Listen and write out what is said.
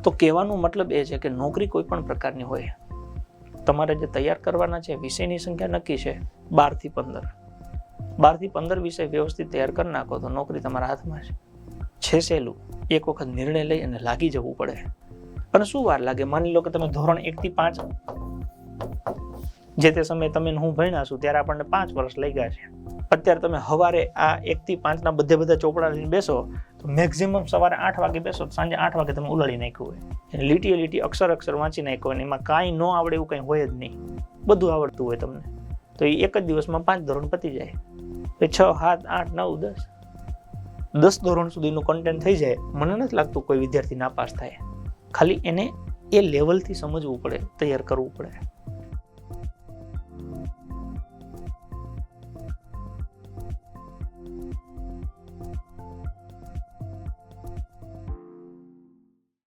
તો કહેવાનો મતલબ એ છે કે નોકરી કોઈ પણ પ્રકારની હોય, તમારે જે તૈયાર કરવાના છે વિષયની સંખ્યા નક્કી છે 12 થી 15. 12 થી 15 વિષય વ્યવસ્થિત તૈયાર કરી નાખો તો નોકરી તમારા હાથમાં છે. સહેલું, એક વખત નિર્ણય લઈ અને લાગી જવું પડે. અને શું વાર લાગે? માની લો કે તમે ધોરણ 1 થી 5 જે તે સમયે તમે હું ભણ્યા છું ત્યારે આપણને 5 વર્ષ લાગ્યા છે. અત્યારે તમે સવારે આ 1 થી 5 ના બધા ચોપડા લઈને બેસો તો મેક્સિમમ સવારે 8 વાગે બેસો તો સાંજે 8 વાગે તમે ઉલાડી નાખ્યું હોય, એટલે લીટી અક્ષર વાંચી નાખ્યો હોય, એમાં કાંઈ ન આવડે એવું કંઈ હોય જ નહીં, બધું આવડતું હોય તમને. તો એ એક જ દિવસમાં 5 ધોરણ પતી જાય. 6, 7, 8, 9, 10 ધોરણ સુધીનું કન્ટેન્ટ થઈ જાય. મને નથી લાગતું કોઈ વિદ્યાર્થી નાપાસ થાય. ખાલી એને એ લેવલથી સમજવું પડે, તૈયાર કરવું પડે.